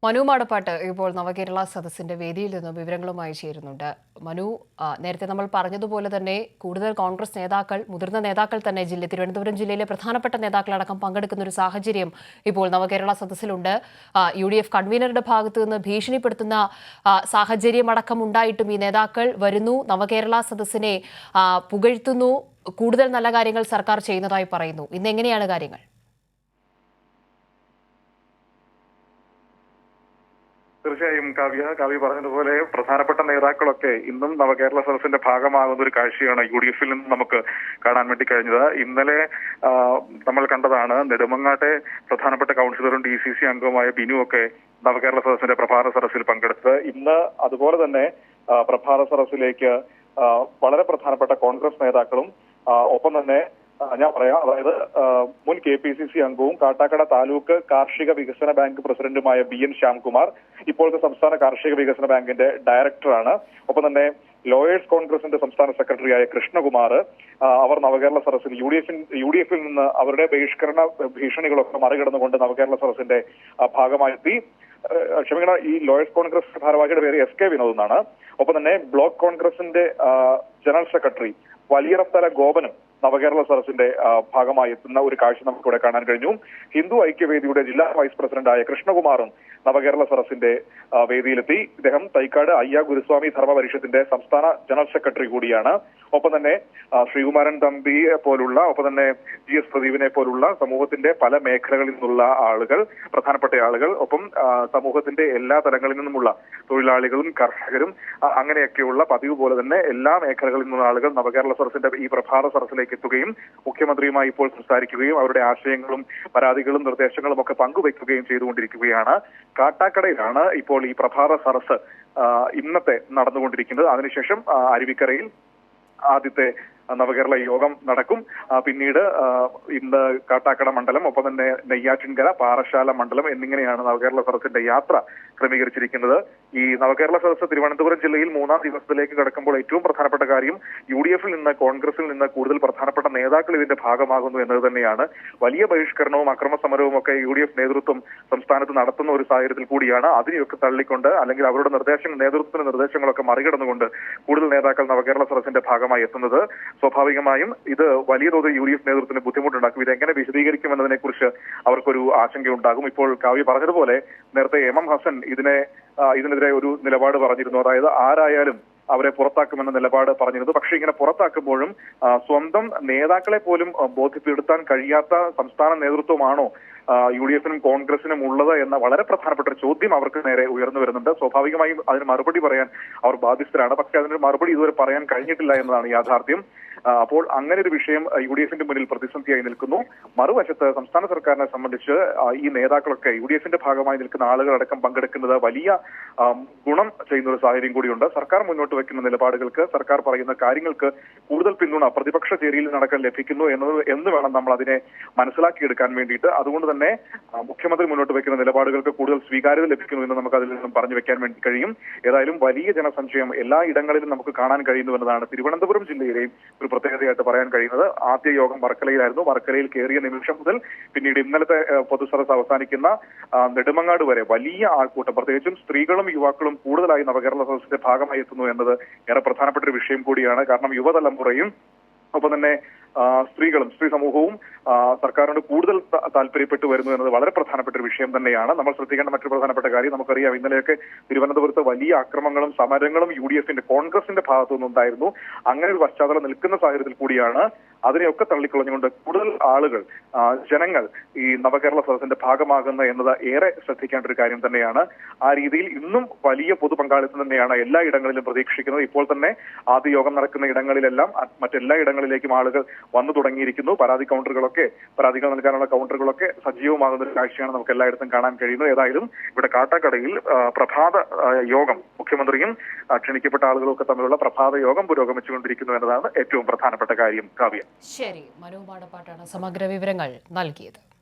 മനു മാടപ്പാട്ട് ഇപ്പോൾ നവകേരള സദസ്സിന്റെ വേദിയിൽ നിന്നും വിവരങ്ങളുമായി ചേരുന്നുണ്ട്. മനു, നേരത്തെ നമ്മൾ പറഞ്ഞതുപോലെ തന്നെ കൂടുതൽ കോൺഗ്രസ് നേതാക്കൾ, മുതിർന്ന നേതാക്കൾ തന്നെ തിരുവനന്തപുരം ജില്ലയിലെ പ്രധാനപ്പെട്ട നേതാക്കളടക്കം പങ്കെടുക്കുന്ന ഒരു സാഹചര്യം ഇപ്പോൾ നവകേരള സദസ്സിലുണ്ട്. UDF കൺവീനറുടെ ഭാഗത്തു നിന്ന് ഭീഷണിപ്പെടുത്തുന്ന സാഹചര്യം അടക്കം ഉണ്ടായിട്ടും ഈ നേതാക്കൾ വരുന്നു, നവകേരള സദസ്സിനെ പുകഴ്ത്തുന്നു, കൂടുതൽ നല്ല കാര്യങ്ങൾ സർക്കാർ ചെയ്യുന്നതായി പറയുന്നു. ഇന്ന് എങ്ങനെയാണ് കാര്യങ്ങൾ? തീർച്ചയായും കാവ്യ പറഞ്ഞതുപോലെ പ്രധാനപ്പെട്ട നേതാക്കളൊക്കെ ഇന്നും നവകേരള സദസ്സിന്റെ ഭാഗമാകുന്ന ഒരു കാഴ്ചയാണ് UDF നിന്ന് നമുക്ക് കാണാൻ വേണ്ടി കഴിഞ്ഞത്. ഇന്നലെ നമ്മൾ കണ്ടതാണ് നെടുമങ്ങാട്ടെ പ്രധാനപ്പെട്ട കൗൺസിലറും DCC അംഗവുമായ ബിനു ഒക്കെ നവകേരള സദസ്സിന്റെ പ്രഭാത സദസ്സിൽ പങ്കെടുത്തത്. ഇന്ന് അതുപോലെ തന്നെ പ്രഭാത സദസ്സിലേക്ക് വളരെ പ്രധാനപ്പെട്ട കോൺഗ്രസ് നേതാക്കളും ഒപ്പം തന്നെ ഞാൻ പറയാം, അതായത് മുൻ KPCC അംഗവും കാട്ടാക്കട താലൂക്ക് കാർഷിക വികസന ബാങ്ക് പ്രസിഡന്റുമായ BN ശ്യാംകുമാർ, ഇപ്പോഴത്തെ സംസ്ഥാന കാർഷിക വികസന ബാങ്കിന്റെ ഡയറക്ടറാണ്. ഒപ്പം തന്നെ ലോയേഴ്സ് കോൺഗ്രസിന്റെ സംസ്ഥാന സെക്രട്ടറിയായ കൃഷ്ണകുമാർ, അവർ നവകേരള സദസ്സിൽ UDF-ൽ നിന്ന് അവരുടെ ബഹിഷ്കരണ ഭീഷണികളൊക്കെ മറികടന്നുകൊണ്ട് നവകേരള സദസ്സിന്റെ ഭാഗമായെത്തി. ക്ഷമിക്കണം, ഈ ലോയേഴ്സ് കോൺഗ്രസ് ഭാരവാഹിയുടെ പേര് SK വിനോദ് എന്നാണ്. ഒപ്പം തന്നെ ബ്ലോക്ക് കോൺഗ്രസിന്റെ ജനറൽ സെക്രട്ടറി വലിയറത്തല ഗോപനും നവകേരള സദസ്സിന്റെ ഭാഗമായി എത്തുന്ന ഒരു കാഴ്ച നമുക്കിവിടെ കാണാൻ കഴിഞ്ഞു. ഹിന്ദു ഐക്യവേദിയുടെ ജില്ലാ വൈസ് പ്രസിഡന്റായ കൃഷ്ണകുമാറും നവകേരള സദസ്സിന്റെ വേദിയിലെത്തി. ഇദ്ദേഹം തൈക്കാട് അയ്യ ഗുരുസ്വാമി ധർമ്മ പരിഷത്തിന്റെ സംസ്ഥാന ജനറൽ സെക്രട്ടറി കൂടിയാണ്. ഒപ്പം തന്നെ ശ്രീകുമാരൻ തമ്പിയെ പോലുള്ള, ഒപ്പം തന്നെ GS പ്രദീപിനെ പോലുള്ള സമൂഹത്തിന്റെ പല മേഖലകളിൽ നിന്നുള്ള ആളുകൾ, പ്രധാനപ്പെട്ട ആളുകൾ, ഒപ്പം സമൂഹത്തിന്റെ എല്ലാ തലങ്ങളിൽ നിന്നുമുള്ള തൊഴിലാളികളും കർഷകരും അങ്ങനെയൊക്കെയുള്ള പതിവ് പോലെ തന്നെ എല്ലാ മേഖലകളിൽ നിന്നുള്ള ആളുകൾ നവകേരള സദസ്സിന്റെ ഈ പ്രഭാത സദസ്സിലേക്ക് എത്തുകയും മുഖ്യമന്ത്രിയുമായി ഇപ്പോൾ സംസാരിക്കുകയും അവരുടെ ആശയങ്ങളും പരാതികളും നിർദ്ദേശങ്ങളും ഒക്കെ പങ്കുവയ്ക്കുകയും ചെയ്തുകൊണ്ടിരിക്കുകയാണ്. കാട്ടാക്കടയിലാണ് ഇപ്പോൾ ഈ പ്രഭാത സദസ്സ് ഇന്നത്തെ നടന്നുകൊണ്ടിരിക്കുന്നത്. അതിനുശേഷം അരുവിക്കരയിൽ ആദ്യത്തെ നവകേരള യോഗം നടക്കും. പിന്നീട് ഇന്ന് കാട്ടാക്കട മണ്ഡലം, ഒപ്പം തന്നെ നെയ്യാറ്റിൻകര, പാറശാല മണ്ഡലം എന്നിങ്ങനെയാണ് നവകേരള സദസ്സിന്റെ യാത്ര ക്രമീകരിച്ചിരിക്കുന്നത്. ഈ നവകേരള സദസ്സ് തിരുവനന്തപുരം ജില്ലയിൽ 3-ാം ദിവസത്തിലേക്ക് കടക്കുമ്പോൾ ഏറ്റവും പ്രധാനപ്പെട്ട കാര്യം UDF-ൽ നിന്ന്, കോൺഗ്രസിൽ നിന്ന് കൂടുതൽ പ്രധാനപ്പെട്ട നേതാക്കൾ ഇതിന്റെ ഭാഗമാകുന്നു എന്നത് തന്നെയാണ്. വലിയ ബഹിഷ്കരണവും അക്രമസമരവും ഒക്കെ UDF നേതൃത്വം സംസ്ഥാനത്ത് നടത്തുന്ന ഒരു സാഹചര്യത്തിൽ കൂടിയാണ് അതിനെയൊക്കെ തള്ളിക്കൊണ്ട്, അല്ലെങ്കിൽ അവരുടെ നേതൃത്വത്തിന്റെ നിർദ്ദേശങ്ങളൊക്കെ മറികടന്നുകൊണ്ട് കൂടുതൽ നേതാക്കൾ നവകേരള സദസ്സിന്റെ ഭാഗമായി എത്തുന്നത്. സ്വാഭാവികമായും ഇത് വലിയ തോതിൽ UDF നേതൃത്വത്തിന് ബുദ്ധിമുട്ടുണ്ടാക്കും. ഇതെങ്ങനെ വിശദീകരിക്കുമെന്നതിനെ കുറിച്ച് അവർക്കൊരു ആശങ്കയുണ്ടാകും. ഇപ്പോൾ കാവ്യ പറഞ്ഞതുപോലെ നേരത്തെ MM ഹസൻ ഇതിനെതിരെ ഒരു നിലപാട് പറഞ്ഞിരുന്നു. അതായത് ആരായാലും അവരെ പുറത്താക്കുമെന്ന നിലപാട് പറഞ്ഞിരുന്നു. പക്ഷേ ഇങ്ങനെ പുറത്താക്കുമ്പോഴും സ്വന്തം നേതാക്കളെ പോലും ബോധ്യപ്പെടുത്താൻ കഴിയാത്ത സംസ്ഥാന നേതൃത്വമാണോ UDF-നും കോൺഗ്രസിനും ഉള്ളത് എന്ന വളരെ പ്രധാനപ്പെട്ട ഒരു ചോദ്യം അവർക്ക് നേരെ ഉയർന്നു വരുന്നുണ്ട്. സ്വാഭാവികമായും അതിന് മറുപടി പറയാൻ അവർ ബാധ്യസ്ഥരാണ്. പക്ഷേ അതിനൊരു മറുപടി ഇതുവരെ പറയാൻ കഴിഞ്ഞിട്ടില്ല എന്നതാണ് യാഥാർത്ഥ്യം. അപ്പോൾ അങ്ങനെ ഒരു വിഷയം UDF-ന്റെ മുന്നിൽ പ്രതിസന്ധിയായി നിൽക്കുന്നു. മറുവശത്ത് സംസ്ഥാന സർക്കാരിനെ സംബന്ധിച്ച് ഈ നേതാക്കളൊക്കെ UDF-ന്റെ ഭാഗമായി നിൽക്കുന്ന ആളുകളടക്കം പങ്കെടുക്കുന്നത് വലിയ ഗുണം ചെയ്യുന്ന ഒരു സാഹചര്യം കൂടിയുണ്ട്. സർക്കാർ മുന്നോട്ട് വയ്ക്കുന്ന നിലപാടുകൾക്ക്, സർക്കാർ പറയുന്ന കാര്യങ്ങൾക്ക് കൂടുതൽ പിന്തുണ പ്രതിപക്ഷ ചേരിയിൽ നടക്കാൻ ലഭിക്കുന്നു എന്ന് വേണം നമ്മൾ അതിനെ മനസ്സിലാക്കിയെടുക്കാൻ വേണ്ടിയിട്ട്. അതുകൊണ്ട് തന്നെ മുഖ്യമന്ത്രി മുന്നോട്ട് വയ്ക്കുന്ന നിലപാടുകൾക്ക് കൂടുതൽ സ്വീകാര്യത ലഭിക്കുന്നു എന്ന് നമുക്ക് അതിൽ നിന്നും പറഞ്ഞു വെക്കാൻ വേണ്ടി കഴിയും. ഏതായാലും വലിയ ജനസഞ്ചയം എല്ലാ ഇടങ്ങളിലും നമുക്ക് കാണാൻ കഴിയുന്നു എന്നതാണ് തിരുവനന്തപുരം ജില്ലയിലെയും ഒരു പ്രത്യേകതയായിട്ട് പറയാൻ കഴിയുന്നത്. ആദ്യ യോഗം വർക്കലയിലായിരുന്നു. വർക്കലയിൽ കയറിയ നിമിഷം മുതൽ പിന്നീട് ഇന്നലത്തെ പൊതുസദസ്സ് അവസാനിക്കുന്ന നെടുമങ്ങാട് വരെ വലിയ ആൾക്കൂട്ടം, പ്രത്യേകിച്ചും സ്ത്രീകളും യുവാക്കളും കൂടുതലായി നവകേരള സദസ്സിന്റെ ഭാഗമായി എത്തുന്നു എന്നത് ഏറെ പ്രധാനപ്പെട്ട ഒരു വിഷയം കൂടിയാണ്. കാരണം യുവതലമുറയും ഒപ്പം തന്നെ സ്ത്രീ സമൂഹവും സർക്കാരിനോട് കൂടുതൽ താല്പര്യപ്പെട്ടു വരുന്നു എന്നത് വളരെ പ്രധാനപ്പെട്ട ഒരു വിഷയം തന്നെയാണ്. നമ്മൾ ശ്രദ്ധിക്കേണ്ട മറ്റൊരു പ്രധാനപ്പെട്ട കാര്യം, നമുക്കറിയാം ഇന്നലെയൊക്കെ തിരുവനന്തപുരത്ത് വലിയ അക്രമങ്ങളും സമരങ്ങളും UDF-ന്റെ, കോൺഗ്രസിന്റെ ഭാഗത്തു നിന്നുണ്ടായിരുന്നു. അങ്ങനെ ഒരു പശ്ചാത്തലം നിൽക്കുന്ന സാഹചര്യത്തിൽ കൂടിയാണ് അതിനെയൊക്കെ തള്ളിക്കളഞ്ഞുകൊണ്ട് കൂടുതൽ ആളുകൾ, ജനങ്ങൾ ഈ നവകേരള സദസ്സിന്റെ ഭാഗമാകുന്ന എന്നത് ഏറെ ശ്രദ്ധിക്കേണ്ട ഒരു കാര്യം തന്നെയാണ്. ആ രീതിയിൽ ഇന്നും വലിയ പൊതു പങ്കാളിത്തം തന്നെയാണ് എല്ലാ ഇടങ്ങളിലും പ്രതീക്ഷിക്കുന്നത്. ഇപ്പോൾ തന്നെ ആദ്യ യോഗം നടക്കുന്ന ഇടങ്ങളിലെല്ലാം മറ്റെല്ലാ ഇടങ്ങളിലേക്കും ആളുകൾ വന്നു തുടങ്ങിയിരിക്കുന്നു. പരാതികൾ നൽകാനുള്ള കൗണ്ടറുകളൊക്കെ സജീവമാകുന്ന ഒരു കാഴ്ചയാണ് നമുക്ക് എല്ലായിടത്തും കാണാൻ കഴിയുന്നത്. ഏതായാലും ഇവിടെ കാട്ടാക്കടയിൽ പ്രഭാത യോഗം, മുഖ്യമന്ത്രിയും ക്ഷണിക്കപ്പെട്ട ആളുകളൊക്കെ തമ്മിലുള്ള പ്രഭാത യോഗം പുരോഗമിച്ചുകൊണ്ടിരിക്കുന്നു എന്നതാണ് ഏറ്റവും പ്രധാനപ്പെട്ട കാര്യം. കാവ്യ. ശരി, മനു മാടപ്പാട്ടാണ് സമഗ്ര വിവരങ്ങൾ നൽകിയത്.